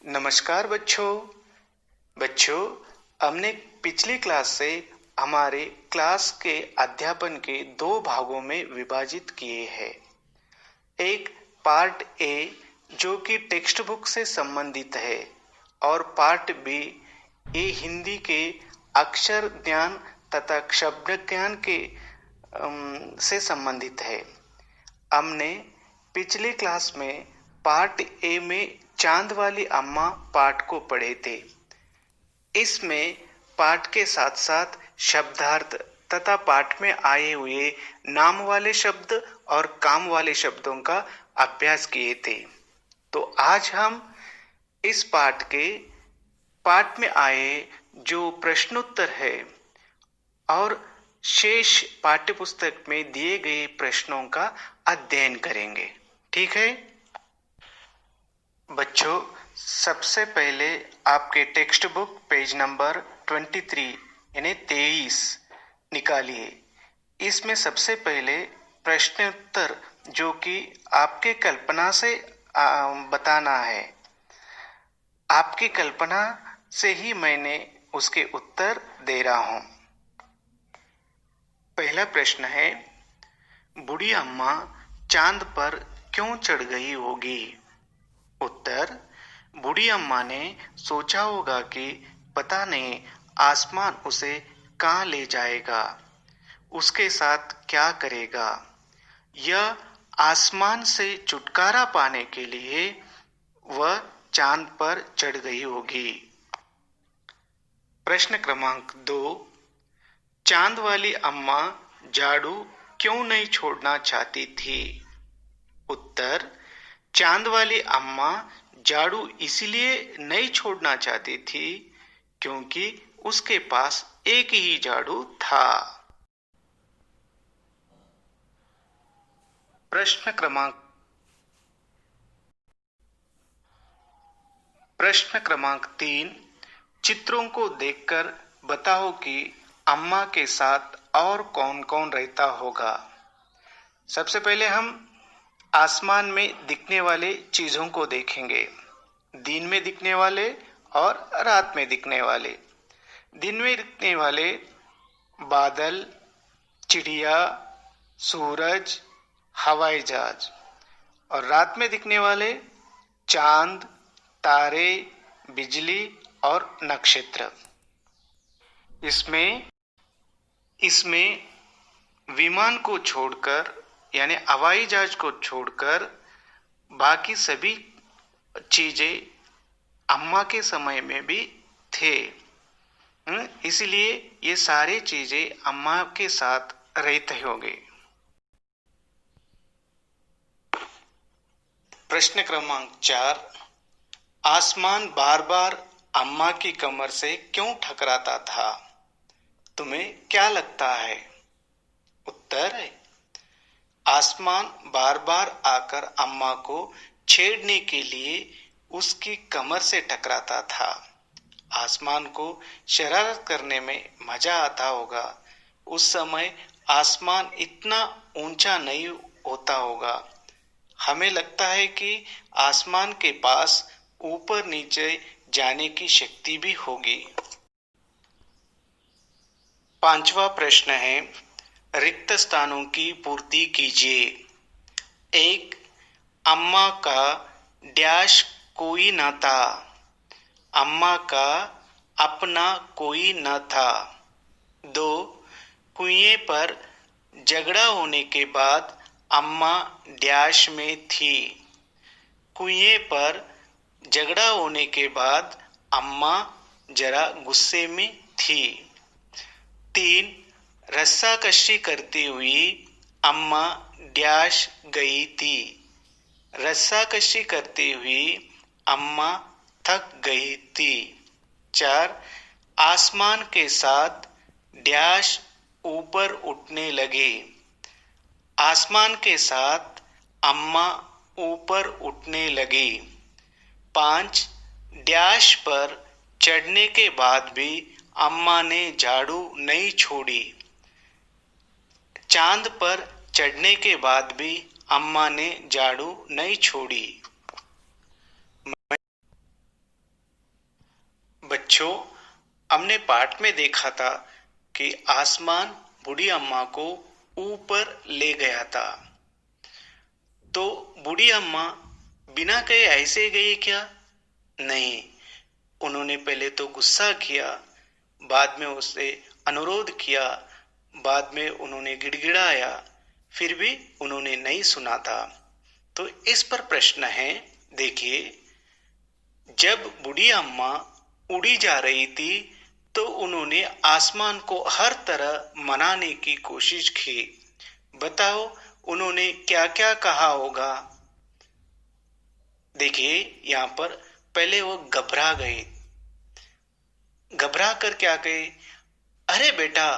नमस्कार बच्चों। बच्चों, हमने पिछली क्लास से हमारे क्लास के अध्यापन के दो भागों में विभाजित किए हैं। एक पार्ट ए जो कि टेक्स्ट बुक से संबंधित है और पार्ट बी ये हिंदी के अक्षर ज्ञान तथा शब्द ज्ञान के से संबंधित है। हमने पिछली क्लास में पार्ट ए में चांद वाली अम्मा पाठ को पढ़े थे। इसमें पाठ के साथ साथ शब्दार्थ तथा पाठ में आए हुए नाम वाले शब्द और काम वाले शब्दों का अभ्यास किए थे। तो आज हम इस पाठ में आए जो प्रश्नोत्तर है और शेष पाठ्यपुस्तक में दिए गए प्रश्नों का अध्ययन करेंगे। ठीक है बच्चों, सबसे पहले आपके टेक्स्ट बुक पेज नंबर 23 यानी 23 निकालिए। इसमें सबसे पहले प्रश्नोत्तर जो कि आपके कल्पना से बताना है। आपकी कल्पना से ही मैंने उसके उत्तर दे रहा हूं। पहला प्रश्न है, बूढ़ी अम्मा चांद पर क्यों चढ़ गई होगी? उत्तर, बूढ़ी अम्मा ने सोचा होगा कि पता नहीं आसमान उसे कहाँ ले जाएगा, उसके साथ क्या करेगा। यह आसमान से छुटकारा पाने के लिए वह चांद पर चढ़ गई होगी। प्रश्न क्रमांक 2, चांद वाली अम्मा झाड़ू क्यों नहीं छोड़ना चाहती थी? उत्तर, चांद वाली अम्मा झाड़ू इसलिए नहीं छोड़ना चाहती थी क्योंकि उसके पास एक ही झाड़ू था। प्रश्न क्रमांक 3, चित्रों को देखकर बताओ कि अम्मा के साथ और कौन कौन रहता होगा। सबसे पहले हम आसमान में दिखने वाले चीजों को देखेंगे, दिन में दिखने वाले और रात में दिखने वाले। दिन में दिखने वाले बादल, चिड़िया, सूरज, हवाई जहाज, और रात में दिखने वाले चांद, तारे, बिजली और नक्षत्र। इसमें विमान को छोड़कर यानी हवाई जहाज को छोड़कर बाकी सभी चीजें अम्मा के समय में भी थे। इसलिए ये सारी चीजें अम्मा के साथ रहते होंगे। प्रश्न क्रमांक 4, आसमान बार बार अम्मा की कमर से क्यों टकराता था? तुम्हें क्या लगता है? उत्तर है, आसमान बार बार आकर अम्मा को छेड़ने के लिए उसकी कमर से टकराता था। आसमान को शरारत करने में मजा आता होगा। उस समय आसमान इतना ऊंचा नहीं होता होगा। हमें लगता है कि आसमान के पास ऊपर नीचे जाने की शक्ति भी होगी। पांचवा प्रश्न है, रिक्त स्थानों की पूर्ति कीजिए। 1, अम्मा का डैश कोई न था। अम्मा का अपना कोई न था। 2, कुएं पर झगड़ा होने के बाद अम्मा डैश में थी। कुएं पर झगड़ा होने के बाद अम्मा जरा गुस्से में थी। 3, रस्साकशी करती हुई अम्मा डैश गई थी। रस्साकशी करती हुई अम्मा थक गई थी। 4, आसमान के साथ डैश ऊपर उठने लगे। आसमान के साथ अम्मा ऊपर उठने लगी। 5, डैश पर चढ़ने के बाद भी अम्मा ने झाड़ू नहीं छोड़ी। चांद पर चढ़ने के बाद भी अम्मा ने झाड़ू नहीं छोड़ी। बच्चों, हमने पाठ में देखा था कि आसमान बूढ़ी अम्मा को ऊपर ले गया था। तो बूढ़ी अम्मा बिना कहे ऐसे गई क्या? नहीं, उन्होंने पहले तो गुस्सा किया, बाद में उससे अनुरोध किया, बाद में उन्होंने गिड़गिड़ाया, फिर भी उन्होंने नहीं सुना था। तो इस पर प्रश्न है, देखिए, जब बूढ़ी अम्मा उड़ी जा रही थी तो उन्होंने आसमान को हर तरह मनाने की कोशिश की। बताओ उन्होंने क्या क्या कहा होगा? देखिए यहाँ पर पहले वो घबरा गए। घबरा कर क्या कहे? अरे बेटा,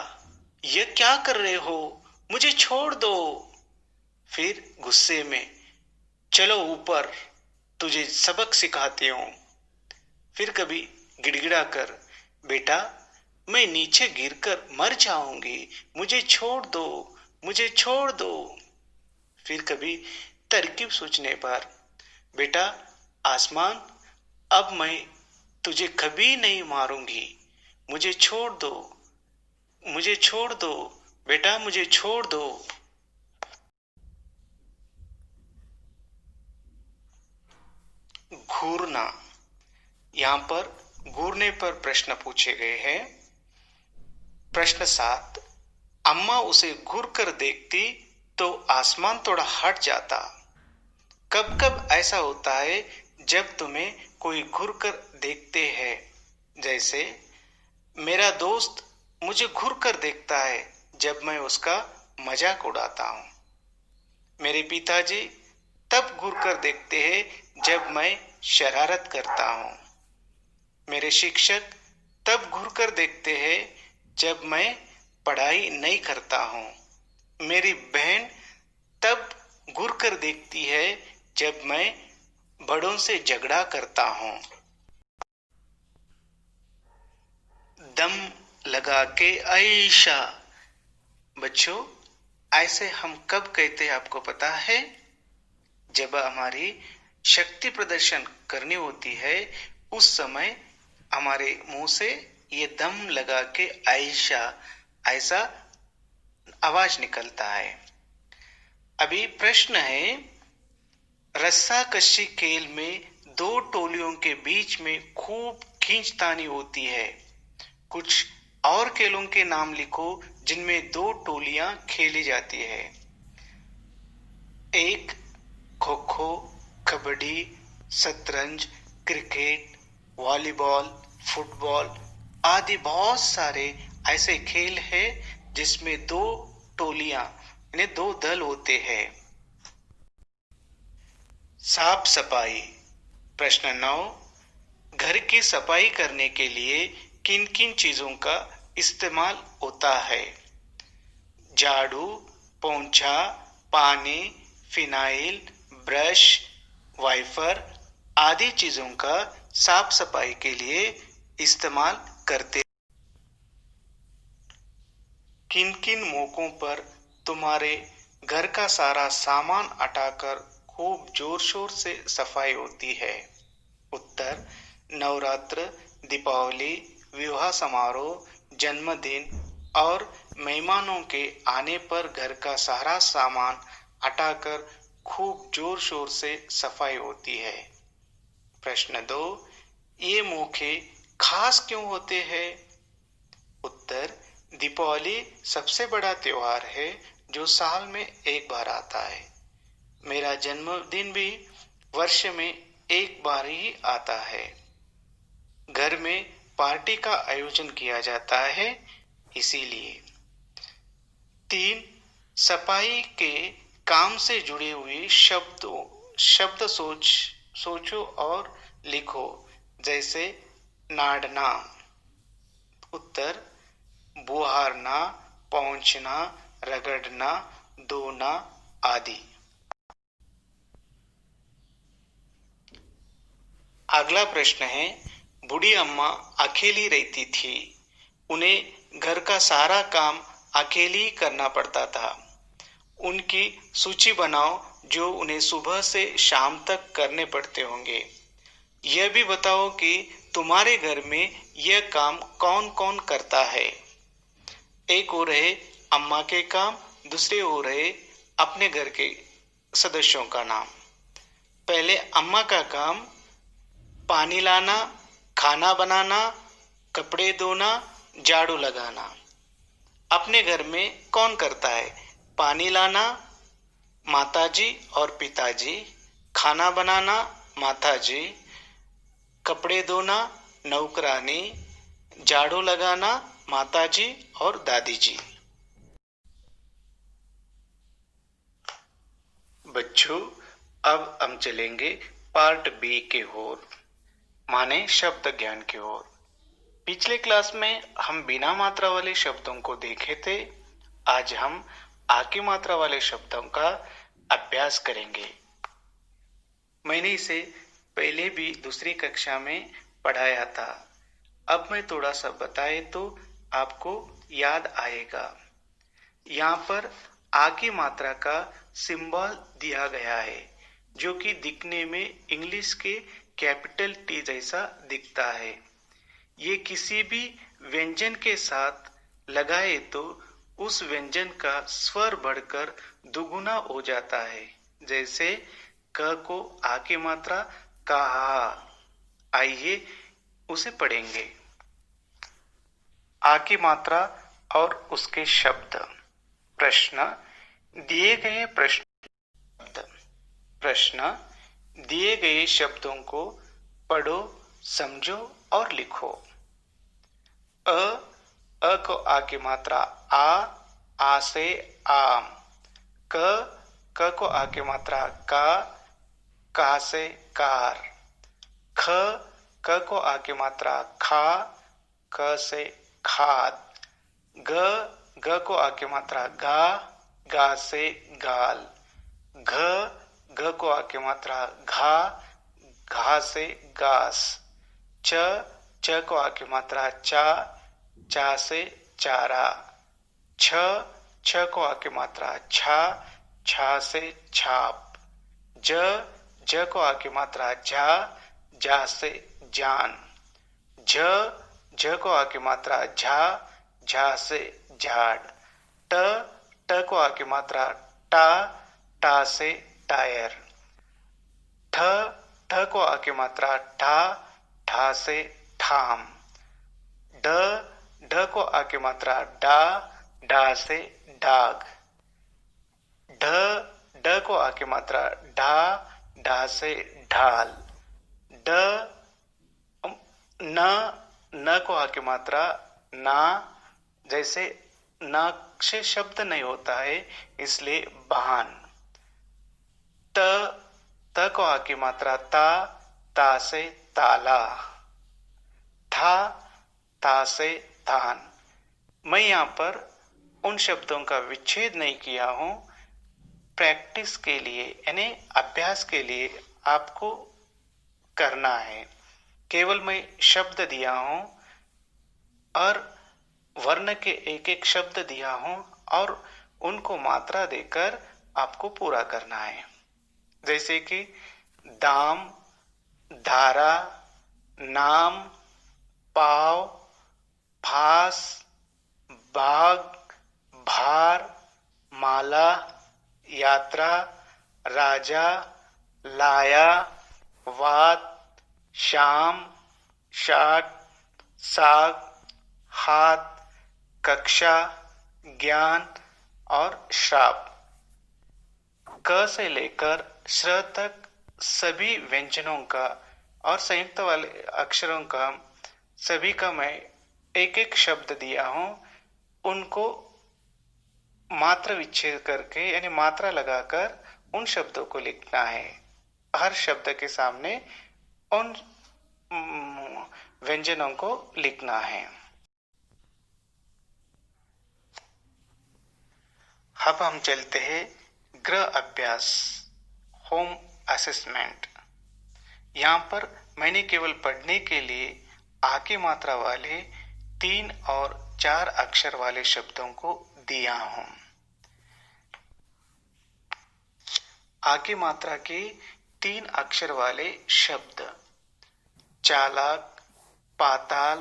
ये क्या कर रहे हो? मुझे छोड़ दो। फिर गुस्से में, चलो ऊपर, तुझे सबक सिखाती हूँ। फिर कभी गिड़गिड़ा कर, बेटा मैं नीचे गिरकर मर जाऊंगी, मुझे छोड़ दो, मुझे छोड़ दो। फिर कभी तरकीब सोचने पर, बेटा आसमान, अब मैं तुझे कभी नहीं मारूंगी, मुझे छोड़ दो, मुझे छोड़ दो, बेटा मुझे छोड़ दो। घूरना, यहाँ पर घूरने पर प्रश्न पूछे गए हैं। प्रश्न 7, अम्मा उसे घूर कर देखती तो आसमान थोड़ा हट जाता। कब कब ऐसा होता है जब तुम्हें कोई घूर कर देखते हैं? जैसे मेरा दोस्त मुझे घूर कर देखता है जब मैं उसका मजाक उड़ाता हूँ। मेरे पिताजी तब घूर कर देखते हैं जब मैं शरारत करता हूँ। मेरे शिक्षक तब घूर कर देखते हैं जब मैं पढ़ाई नहीं करता हूँ। मेरी बहन तब घूर कर देखती है जब मैं बड़ों से झगड़ा करता हूँ। दम लगा के ऐशा, बच्चों ऐसे हम कब कहते हैं आपको पता है? जब हमारी शक्ति प्रदर्शन करनी होती है उस समय हमारे मुंह से ये दम लगा के ऐशा ऐसा आवाज निकलता है। अभी प्रश्न है, रस्साकशी खेल में दो टोलियों के बीच में खूब खींचतानी होती है। कुछ और खेलों के नाम लिखो जिनमें दो टोलियां खेली जाती है। 1 खो खो, कबड्डी, शतरंज, क्रिकेट, वॉलीबॉल, फुटबॉल आदि बहुत सारे ऐसे खेल हैं जिसमें दो टोलियां यानी दो दल होते हैं। साफ सफाई, प्रश्न 9, घर की सफाई करने के लिए किन किन चीजों का इस्तेमाल होता है? झाड़ू, पोंछा, पानी, फिनाइल, ब्रश, वाइपर आदि चीजों का साफ सफाई के लिए इस्तेमाल करते। किन किन मौकों पर तुम्हारे घर का सारा सामान हटाकर खूब जोर शोर से सफाई होती है? उत्तर, नवरात्र, दीपावली, विवाह समारोह, जन्मदिन और मेहमानों के आने पर घर का सारा सामान हटाकर खूब जोर शोर से सफाई होती है। प्रश्न 2, ये मौके खास क्यों होते हैं? उत्तर, दीपावली सबसे बड़ा त्योहार है जो साल में एक बार आता है। मेरा जन्मदिन भी वर्ष में एक बार ही आता है। घर में पार्टी का आयोजन किया जाता है इसीलिए। 3, सफाई के काम से जुड़े हुए शब्द सोचो और लिखो, जैसे नाड़ना। उत्तर, बुहारना, पहुंचना, रगड़ना, धोना आदि। अगला प्रश्न है, बूढ़ी अम्मा अकेली रहती थी, उन्हें घर का सारा काम अकेली ही करना पड़ता था। उनकी सूची बनाओ जो उन्हें सुबह से शाम तक करने पड़ते होंगे। यह भी बताओ कि तुम्हारे घर में यह काम कौन कौन करता है। एक हो रहे अम्मा के काम, दूसरे हो रहे अपने घर के सदस्यों का नाम। पहले अम्मा का काम पानी लाना, खाना बनाना, कपड़े धोना, झाड़ू लगाना। अपने घर में कौन करता है? पानी लाना माताजी और पिताजी, खाना बनाना माताजी, कपड़े धोना नौकरानी, झाड़ू लगाना माताजी और दादी जी। बच्चों, अब हम चलेंगे पार्ट बी के ओर, माने शब्द ज्ञान की ओर। पिछले क्लास में हम बिना मात्रा वाले शब्दों को देखे थे। आज हम आ की मात्रा वाले शब्दों का अभ्यास करेंगे। मैंने इसे पहले भी दूसरी कक्षा में पढ़ाया था। अब मैं थोड़ा सा बताए तो आपको याद आएगा। यहाँ पर आ की मात्रा का सिंबल दिया गया है, जो कि दिखने में इंग्लिश के कैपिटल टी जैसा दिखता है। ये किसी भी व्यंजन के साथ लगाए तो उस व्यंजन का स्वर बढ़कर दुगुना हो जाता है। जैसे क को आ की मात्रा कहा। आइए उसे पढ़ेंगे। आ की मात्रा और उसके शब्द। प्रश्न दिए गए प्रश्न दिए गए शब्दों को पढ़ो, समझो और लिखो। अ को आ की मात्रा आ से आम। क को आ की मात्रा का से कार। क को आ की मात्रा क से खाद। ग को आ की मात्रा गा से गाल। घ को आ की मात्रा घा से घास। च को आ की मात्रा चा से चारा। छ को आ की मात्रा छा से छाप। ज को आ की मात्रा जा से जान। झ को आ की मात्रा झा से झाड़। ट को आ की मात्रा टा से टायर। ठ को आ की मात्रा ठा से ठाम। ढ को आ की मात्रा डा से डाग। ढ को आ की मात्रा ढा से ढाल। न को आ की मात्रा ना, जैसे ना से शब्द नहीं होता है इसलिए बहान। त को आ की मात्रा ता से ताला। था से धान। मैं यहाँ पर उन शब्दों का विच्छेद नहीं किया हूं। प्रैक्टिस के लिए यानी अभ्यास के लिए आपको करना है। केवल मैं शब्द दिया हूं और वर्ण के एक एक शब्द दिया हूं और उनको मात्रा देकर आपको पूरा करना है। जैसे कि दाम, धारा, नाम, पाव, फास, बाग, भार, माला, यात्रा, राजा, लाया, वात, शाम, शाक, साग, हाथ, कक्षा, ज्ञान और श्राप। क से लेकर श्र तक सभी व्यंजनों का और संयुक्त वाले अक्षरों का सभी का मैं एक एक शब्द दिया हूं। उनको मात्रा विच्छेद करके यानी मात्रा लगाकर उन शब्दों को लिखना है। हर शब्द के सामने उन व्यंजनों को लिखना है। अब हम चलते हैं गृह अभ्यास, होम असेसमेंट। यहाँ पर मैंने केवल पढ़ने के लिए आ की मात्रा वाले 3 और 4 अक्षर वाले शब्दों को दिया हूं। आ की मात्रा के 3 अक्षर वाले शब्द चालाक, पाताल,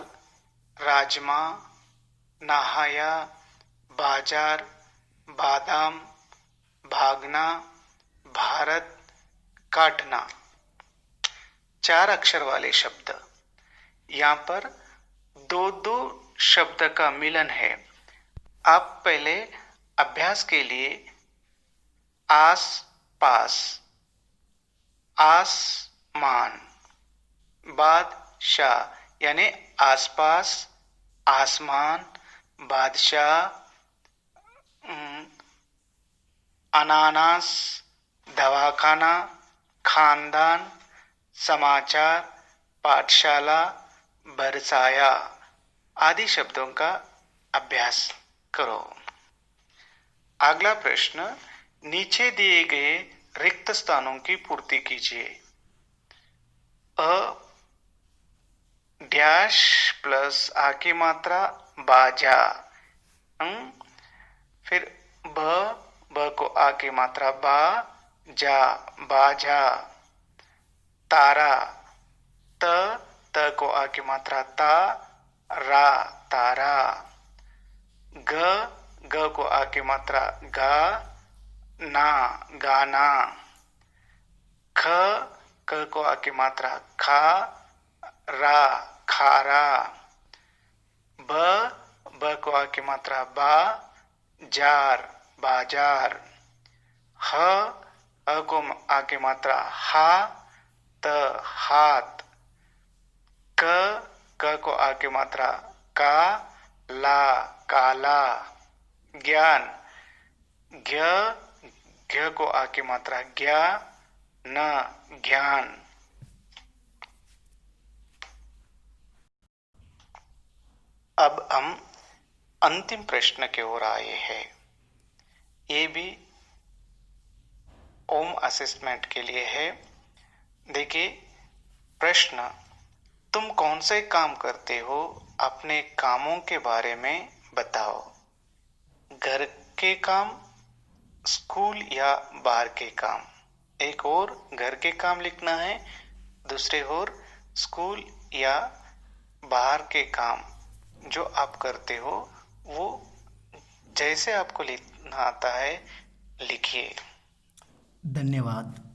राजमा, नहाया, बाजार, बादाम, भागना, भारत, काटना। 4 अक्षर वाले शब्द। यहाँ पर दो दो शब्द का मिलन है। आप पहले अभ्यास के लिए आस पास, आसमान, बादशाह यानी आसपास, आसमान, बादशाह, अनानास, दवाखाना, खानदान, समाचार, पाठशाला, बरसाया आदि शब्दों का अभ्यास करो। अगला प्रश्न, नीचे दिए गए रिक्त स्थानों की पूर्ति कीजिए। अ डैश प्लस आ की मात्रा बाजा। फिर ब को आ की मात्रा बा जा, बाजा। तारा, त को आ की मात्रा ता रा, तारा। ग को आ की मात्रा गा ना, गाना। क को आ की मात्रा खा रा, खारा। ब को आ की मात्रा बा जार, बाजार। ह को आ की मात्रा हा त, हाथ। क को आ की मात्रा का ला, काला। ज्ञान, घ को आ की मात्रा ज्ञा न, ज्ञान। अब हम अंतिम प्रश्न की ओर आए हैं। ये भी ओम असेसमेंट के लिए है। देखिए प्रश्न, तुम कौन से काम करते हो, अपने कामों के बारे में बताओ। घर के काम, स्कूल या बाहर के काम। एक और घर के काम लिखना है, दूसरे और स्कूल या बाहर के काम जो आप करते हो वो जैसे आपको लिखना आता है लिखिए। धन्यवाद।